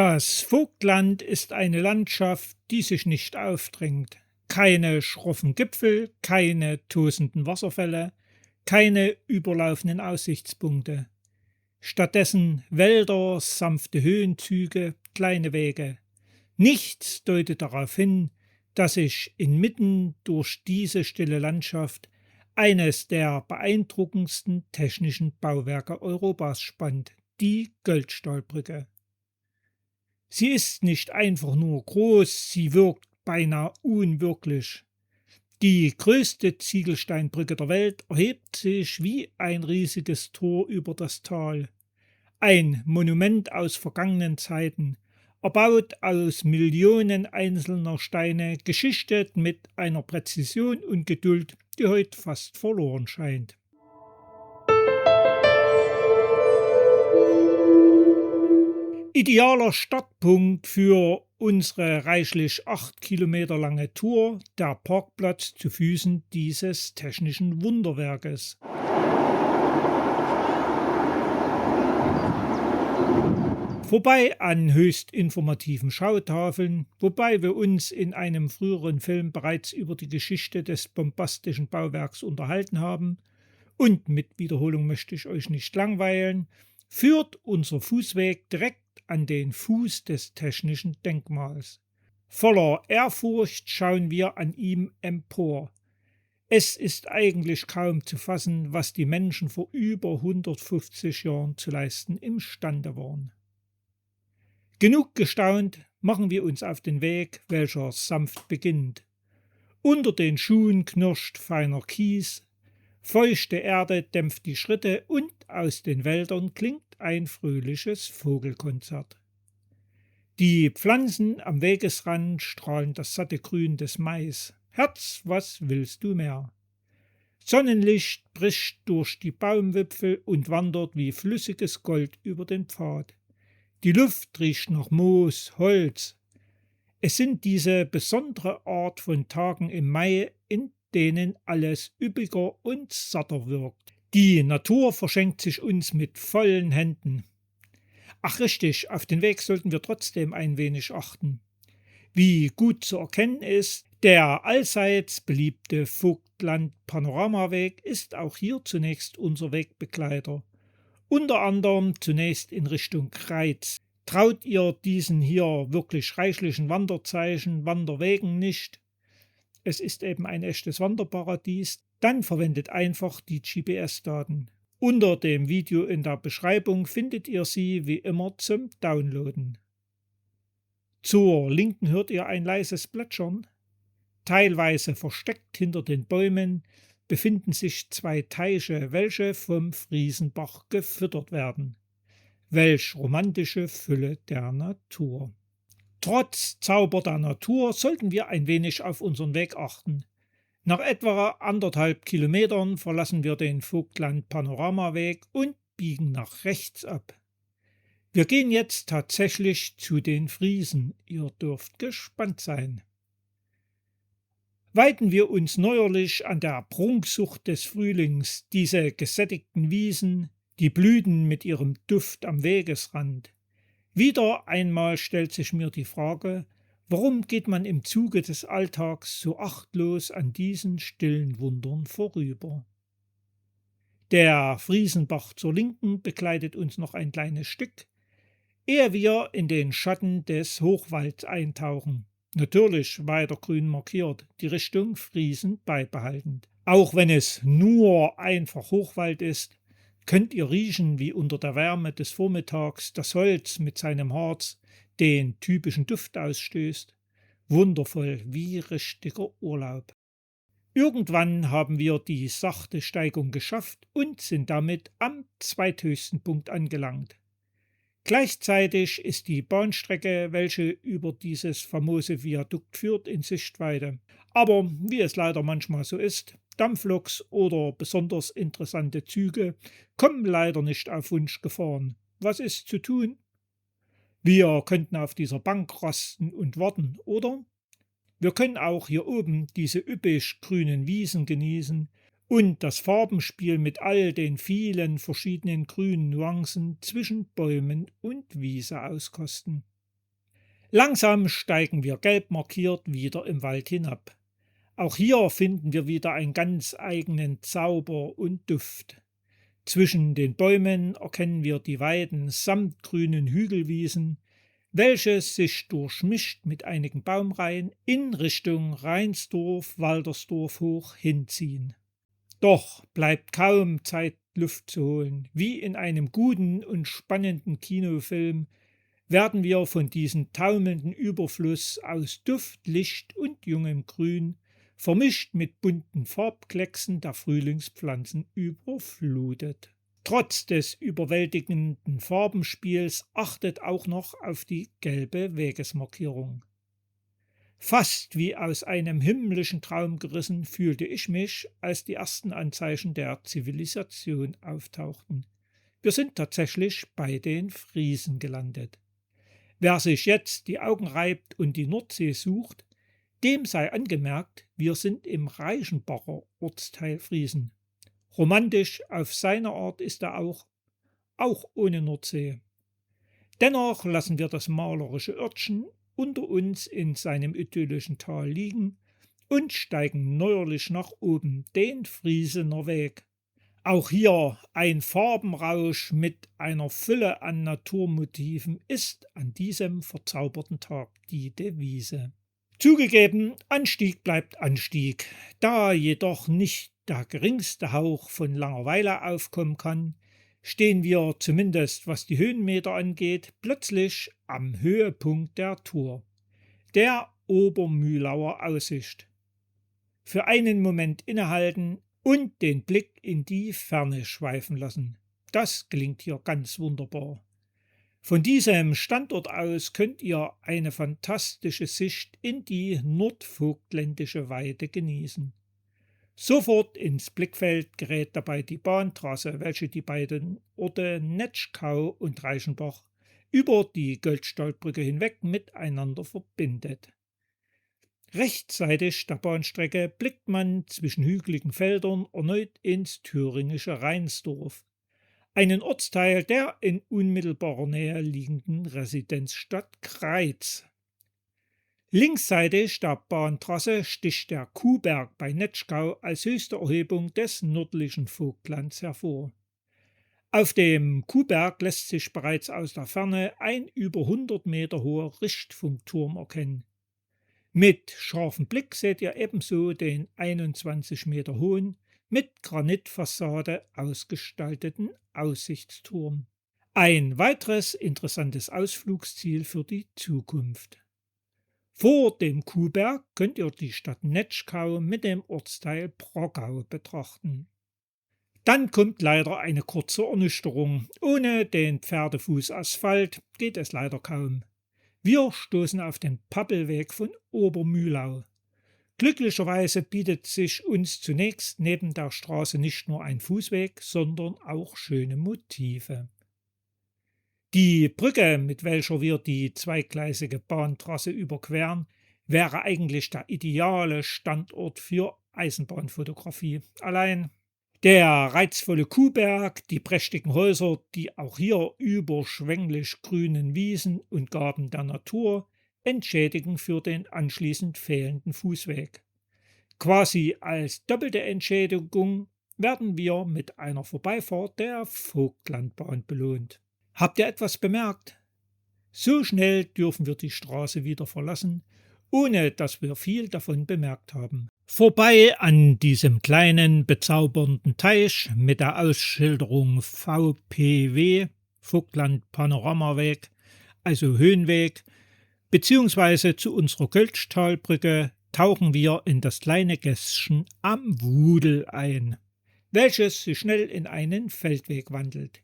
Das Vogtland ist eine Landschaft, die sich nicht aufdrängt. Keine schroffen Gipfel, keine tosenden Wasserfälle, keine überlaufenden Aussichtspunkte. Stattdessen Wälder, sanfte Höhenzüge, kleine Wege. Nichts deutet darauf hin, dass sich inmitten durch diese stille Landschaft eines der beeindruckendsten technischen Bauwerke Europas spannt, die Goldstahlbrücke. Sie ist nicht einfach nur groß, sie wirkt beinahe unwirklich. Die größte Ziegelsteinbrücke der Welt erhebt sich wie ein riesiges Tor über das Tal. Ein Monument aus vergangenen Zeiten, erbaut aus Millionen einzelner Steine, geschichtet mit einer Präzision und Geduld, die heute fast verloren scheint. Idealer Startpunkt für unsere reichlich 8 Kilometer lange Tour, der Parkplatz zu Füßen dieses technischen Wunderwerkes. Vorbei an höchst informativen Schautafeln, wobei wir uns in einem früheren Film bereits über die Geschichte des bombastischen Bauwerks unterhalten haben, und mit Wiederholung möchte ich euch nicht langweilen, führt unser Fußweg direkt an den Fuß des technischen Denkmals. Voller Ehrfurcht schauen wir an ihm empor. Es ist eigentlich kaum zu fassen, was die Menschen vor über 150 Jahren zu leisten imstande waren. Genug gestaunt, machen wir uns auf den Weg, welcher sanft beginnt. Unter den Schuhen knirscht feiner Kies, feuchte Erde dämpft die Schritte und aus den Wäldern klingt ein fröhliches Vogelkonzert. Die Pflanzen am Wegesrand strahlen das satte Grün des Mais. Herz, was willst du mehr? Sonnenlicht bricht durch die Baumwipfel und wandert wie flüssiges Gold über den Pfad. Die Luft riecht nach Moos, Holz. Es sind diese besondere Art von Tagen im Mai, in denen alles üppiger und satter wirkt. Die Natur verschenkt sich uns mit vollen Händen. Ach richtig, auf den Weg sollten wir trotzdem ein wenig achten. Wie gut zu erkennen ist, der allseits beliebte Vogtland-Panoramaweg ist auch hier zunächst unser Wegbegleiter. Unter anderem zunächst in Richtung Greiz. Traut ihr diesen hier wirklich reichlichen Wanderzeichen, Wanderwegen nicht? Es ist eben ein echtes Wanderparadies. Dann verwendet einfach die GPS-Daten. Unter dem Video in der Beschreibung findet ihr sie wie immer zum Downloaden. Zur Linken hört ihr ein leises Plätschern. Teilweise versteckt hinter den Bäumen befinden sich 2 Teiche, welche vom Friesenbach gefüttert werden. Welch romantische Fülle der Natur. Trotz Zauber der Natur sollten wir ein wenig auf unseren Weg achten. Nach etwa 1,5 Kilometern verlassen wir den Vogtland-Panoramaweg und biegen nach rechts ab. Wir gehen jetzt tatsächlich zu den Friesen, ihr dürft gespannt sein. Weiden wir uns neuerlich an der Prunksucht des Frühlings, diese gesättigten Wiesen, die Blüten mit ihrem Duft am Wegesrand. Wieder einmal stellt sich mir die Frage, warum geht man im Zuge des Alltags so achtlos an diesen stillen Wundern vorüber? Der Friesenbach zur Linken begleitet uns noch ein kleines Stück, ehe wir in den Schatten des Hochwalds eintauchen. Natürlich weiter grün markiert, die Richtung Friesen beibehaltend. Auch wenn es nur einfach Hochwald ist, könnt ihr riechen, wie unter der Wärme des Vormittags das Holz mit seinem Harz den typischen Duft ausstößt. Wundervoll, wie richtiger Urlaub. Irgendwann haben wir die sachte Steigung geschafft und sind damit am zweithöchsten Punkt angelangt. Gleichzeitig ist die Bahnstrecke, welche über dieses famose Viadukt führt, in Sichtweite. Aber wie es leider manchmal so ist, Dampfloks oder besonders interessante Züge kommen leider nicht auf Wunsch gefahren. Was ist zu tun? Wir könnten auf dieser Bank rasten und warten, oder? Wir können auch hier oben diese üppig grünen Wiesen genießen und das Farbenspiel mit all den vielen verschiedenen grünen Nuancen zwischen Bäumen und Wiese auskosten. Langsam steigen wir gelb markiert wieder im Wald hinab. Auch hier finden wir wieder einen ganz eigenen Zauber und Duft. Zwischen den Bäumen erkennen wir die weiten, samtgrünen Hügelwiesen, welche sich durchmischt mit einigen Baumreihen in Richtung Reinsdorf-Waltersdorf hoch hinziehen. Doch bleibt kaum Zeit, Luft zu holen. Wie in einem guten und spannenden Kinofilm werden wir von diesem taumelnden Überfluss aus Duft, Licht und jungem Grün, vermischt mit bunten Farbklecksen der Frühlingspflanzen, überflutet. Trotz des überwältigenden Farbenspiels achtet auch noch auf die gelbe Wegesmarkierung. Fast wie aus einem himmlischen Traum gerissen fühlte ich mich, als die ersten Anzeichen der Zivilisation auftauchten. Wir sind tatsächlich bei den Friesen gelandet. Wer sich jetzt die Augen reibt und die Nordsee sucht, dem sei angemerkt, wir sind im Reichenbacher Ortsteil Friesen. Romantisch auf seine Art ist er auch ohne Nordsee. Dennoch lassen wir das malerische Örtchen unter uns in seinem idyllischen Tal liegen und steigen neuerlich nach oben den Friesener Weg. Auch hier ein Farbenrausch mit einer Fülle an Naturmotiven ist an diesem verzauberten Tag die Devise. Zugegeben, Anstieg bleibt Anstieg. Da jedoch nicht der geringste Hauch von Langeweile aufkommen kann, stehen wir, zumindest was die Höhenmeter angeht, plötzlich am Höhepunkt der Tour, der Obermühlauer Aussicht. Für einen Moment innehalten und den Blick in die Ferne schweifen lassen. Das gelingt hier ganz wunderbar. Von diesem Standort aus könnt ihr eine fantastische Sicht in die nordvogtländische Weide genießen. Sofort ins Blickfeld gerät dabei die Bahntrasse, welche die beiden Orte Netschkau und Reichenbach über die Goldstahlbrücke hinweg miteinander verbindet. Rechtsseitig der Bahnstrecke blickt man zwischen hügeligen Feldern erneut ins thüringische Reinsdorf, einen Ortsteil der in unmittelbarer Nähe liegenden Residenzstadt Greiz. Linksseitig der Bahntrasse sticht der Kuhberg bei Netschkau als höchste Erhebung des nördlichen Vogtlands hervor. Auf dem Kuhberg lässt sich bereits aus der Ferne ein über 100 Meter hoher Richtfunkturm erkennen. Mit scharfem Blick seht ihr ebenso den 21 Meter hohen, mit Granitfassade ausgestalteten Aussichtsturm. Ein weiteres interessantes Ausflugsziel für die Zukunft. Vor dem Kuhberg könnt ihr die Stadt Netschkau mit dem Ortsteil Brockau betrachten. Dann kommt leider eine kurze Ernüchterung. Ohne den Pferdefuß Asphalt geht es leider kaum. Wir stoßen auf den Pappelweg von Obermühlau. Glücklicherweise bietet sich uns zunächst neben der Straße nicht nur ein Fußweg, sondern auch schöne Motive. Die Brücke, mit welcher wir die zweigleisige Bahntrasse überqueren, wäre eigentlich der ideale Standort für Eisenbahnfotografie. Allein der reizvolle Kuhberg, die prächtigen Häuser, die auch hier überschwänglich grünen Wiesen und Gaben der Natur entschädigen für den anschließend fehlenden Fußweg. Quasi als doppelte Entschädigung werden wir mit einer Vorbeifahrt der Vogtlandbahn belohnt. Habt ihr etwas bemerkt? So schnell dürfen wir die Straße wieder verlassen, ohne dass wir viel davon bemerkt haben. Vorbei an diesem kleinen, bezaubernden Teich mit der Ausschilderung VPW, Vogtland Panoramaweg, also Höhenweg, beziehungsweise zu unserer Göltztalbrücke tauchen wir in das kleine Gässchen am Wudel ein, welches sich schnell in einen Feldweg wandelt.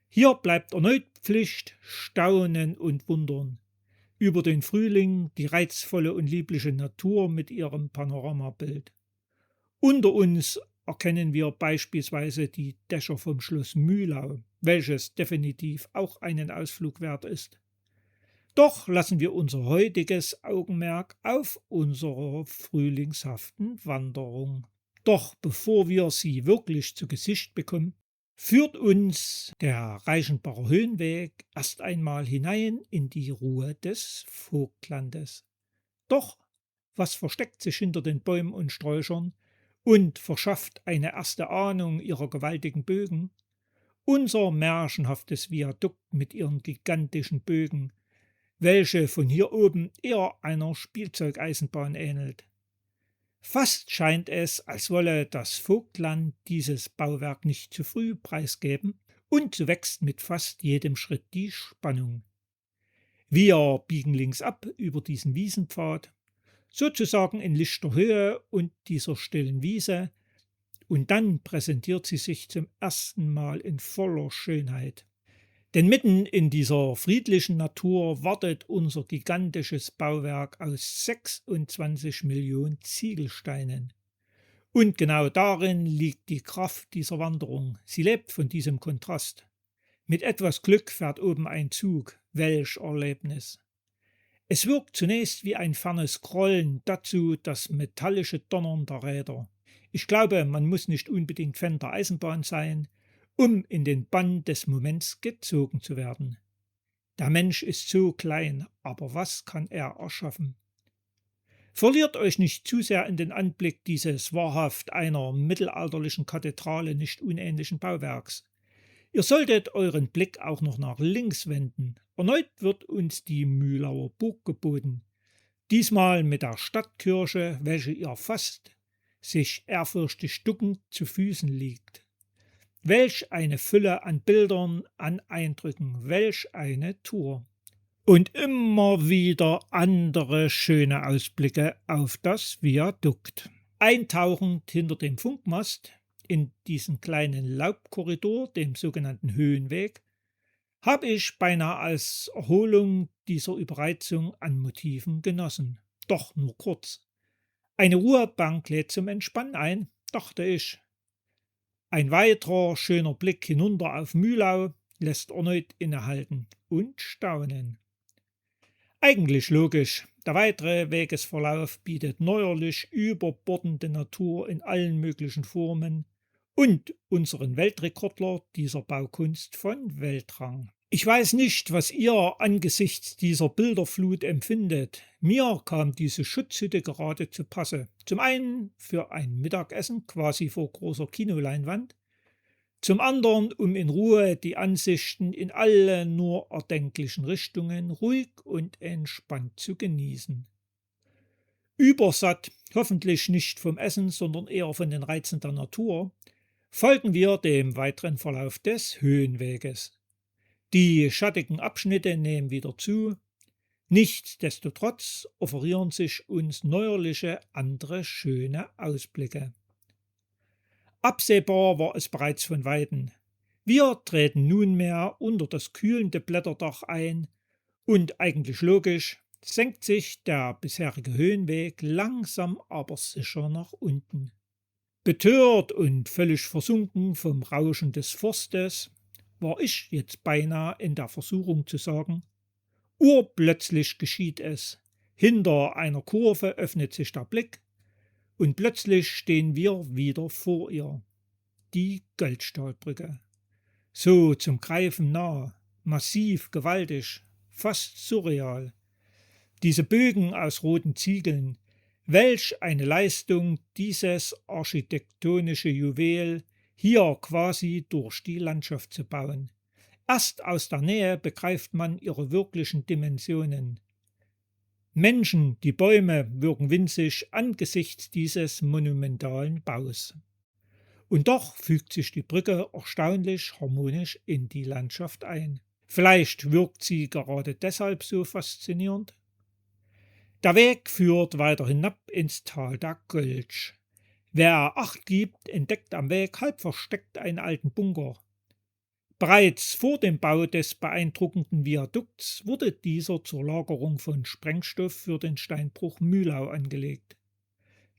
Hier bleibt erneut Pflicht, Staunen und Wundern über den Frühling, die reizvolle und liebliche Natur mit ihrem Panoramabild. Unter uns erkennen wir beispielsweise die Dächer vom Schloss Mühlau, welches definitiv auch einen Ausflug wert ist. Doch lassen wir unser heutiges Augenmerk auf unserer frühlingshaften Wanderung. Doch bevor wir sie wirklich zu Gesicht bekommen, führt uns der Reichenbacher Höhenweg erst einmal hinein in die Ruhe des Vogtlandes. Doch was versteckt sich hinter den Bäumen und Sträuchern und verschafft eine erste Ahnung ihrer gewaltigen Bögen? Unser märchenhaftes Viadukt mit ihren gigantischen Bögen, welche von hier oben eher einer Spielzeugeisenbahn ähnelt. Fast scheint es, als wolle das Vogtland dieses Bauwerk nicht zu früh preisgeben, und so wächst mit fast jedem Schritt die Spannung. Wir biegen links ab über diesen Wiesenpfad, sozusagen in lichter Höhe und dieser stillen Wiese, und dann präsentiert sie sich zum ersten Mal in voller Schönheit. Denn mitten in dieser friedlichen Natur wartet unser gigantisches Bauwerk aus 26 Millionen Ziegelsteinen. Und genau darin liegt die Kraft dieser Wanderung. Sie lebt von diesem Kontrast. Mit etwas Glück fährt oben ein Zug. Welch Erlebnis! Es wirkt zunächst wie ein fernes Grollen, dazu das metallische Donnern der Räder. Ich glaube, man muss nicht unbedingt Fan der Eisenbahn sein, um in den Bann des Moments gezogen zu werden. Der Mensch ist so klein, aber was kann er erschaffen? Verliert euch nicht zu sehr in den Anblick dieses wahrhaft einer mittelalterlichen Kathedrale nicht unähnlichen Bauwerks. Ihr solltet euren Blick auch noch nach links wenden. Erneut wird uns die Mühlauer Burg geboten. Diesmal mit der Stadtkirche, welche ihr fast, sich ehrfürchtig duckend zu Füßen liegt. Welch eine Fülle an Bildern, an Eindrücken, welch eine Tour. Und immer wieder andere schöne Ausblicke auf das Viadukt. Eintauchend hinter dem Funkmast in diesen kleinen Laubkorridor, dem sogenannten Höhenweg, habe ich beinahe als Erholung dieser Überreizung an Motiven genossen. Doch nur kurz. Eine Ruhebank lädt zum Entspannen ein, dachte ich. Ein weiterer schöner Blick hinunter auf Mühlau lässt erneut innehalten und staunen. Eigentlich logisch, der weitere Wegesverlauf bietet neuerlich überbordende Natur in allen möglichen Formen und unseren Weltrekordler dieser Baukunst von Weltrang. Ich weiß nicht, was ihr angesichts dieser Bilderflut empfindet. Mir kam diese Schutzhütte gerade zu Passe. Zum einen für ein Mittagessen quasi vor großer Kinoleinwand, zum anderen, um in Ruhe die Ansichten in alle nur erdenklichen Richtungen ruhig und entspannt zu genießen. Übersatt, hoffentlich nicht vom Essen, sondern eher von den Reizen der Natur, folgen wir dem weiteren Verlauf des Höhenweges. Die schattigen Abschnitte nehmen wieder zu. Nichtsdestotrotz offerieren sich uns neuerliche andere schöne Ausblicke. Absehbar war es bereits von Weitem. Wir treten nunmehr unter das kühlende Blätterdach ein und eigentlich logisch senkt sich der bisherige Höhenweg langsam aber sicher nach unten. Betört und völlig versunken vom Rauschen des Forstes war ich jetzt beinahe in der Versuchung zu sagen: Urplötzlich geschieht es. Hinter einer Kurve öffnet sich der Blick und plötzlich stehen wir wieder vor ihr. Die Goldstahlbrücke. So zum Greifen nah, massiv, gewaltig, fast surreal. Diese Bögen aus roten Ziegeln, welch eine Leistung, dieses architektonische Juwel hier quasi durch die Landschaft zu bauen. Erst aus der Nähe begreift man ihre wirklichen Dimensionen. Menschen, die Bäume wirken winzig angesichts dieses monumentalen Baus. Und doch fügt sich die Brücke erstaunlich harmonisch in die Landschaft ein. Vielleicht wirkt sie gerade deshalb so faszinierend. Der Weg führt weiter hinab ins Tal der Göltsch. Wer Acht gibt, entdeckt am Weg halb versteckt einen alten Bunker. Bereits vor dem Bau des beeindruckenden Viadukts wurde dieser zur Lagerung von Sprengstoff für den Steinbruch Mühlau angelegt.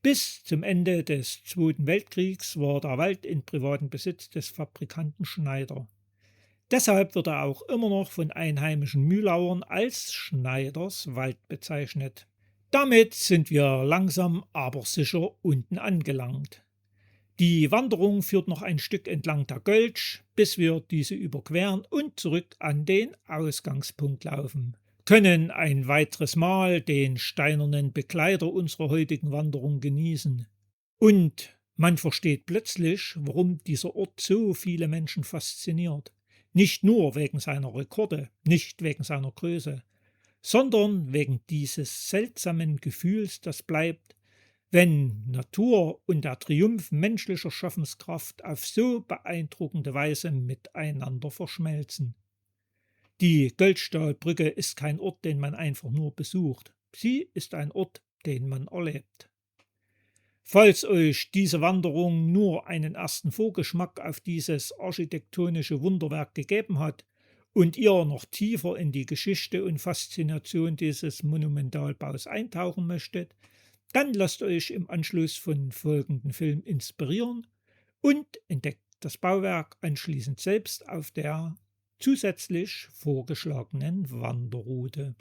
Bis zum Ende des Zweiten Weltkriegs war der Wald in privatem Besitz des Fabrikanten Schneider. Deshalb wird er auch immer noch von einheimischen Mühlauern als Schneiders Wald bezeichnet. Damit sind wir langsam aber sicher unten angelangt. Die Wanderung führt noch ein Stück entlang der Göltsch, bis wir diese überqueren und zurück an den Ausgangspunkt laufen, können ein weiteres Mal den steinernen Begleiter unserer heutigen Wanderung genießen. Und man versteht plötzlich, warum dieser Ort so viele Menschen fasziniert. Nicht nur wegen seiner Rekorde, nicht wegen seiner Größe, sondern wegen dieses seltsamen Gefühls, das bleibt, wenn Natur und der Triumph menschlicher Schaffenskraft auf so beeindruckende Weise miteinander verschmelzen. Die Goldstahlbrücke ist kein Ort, den man einfach nur besucht. Sie ist ein Ort, den man erlebt. Falls euch diese Wanderung nur einen ersten Vorgeschmack auf dieses architektonische Wunderwerk gegeben hat und ihr noch tiefer in die Geschichte und Faszination dieses Monumentalbaus eintauchen möchtet, dann lasst euch im Anschluss von folgenden Film inspirieren und entdeckt das Bauwerk anschließend selbst auf der zusätzlich vorgeschlagenen Wanderroute.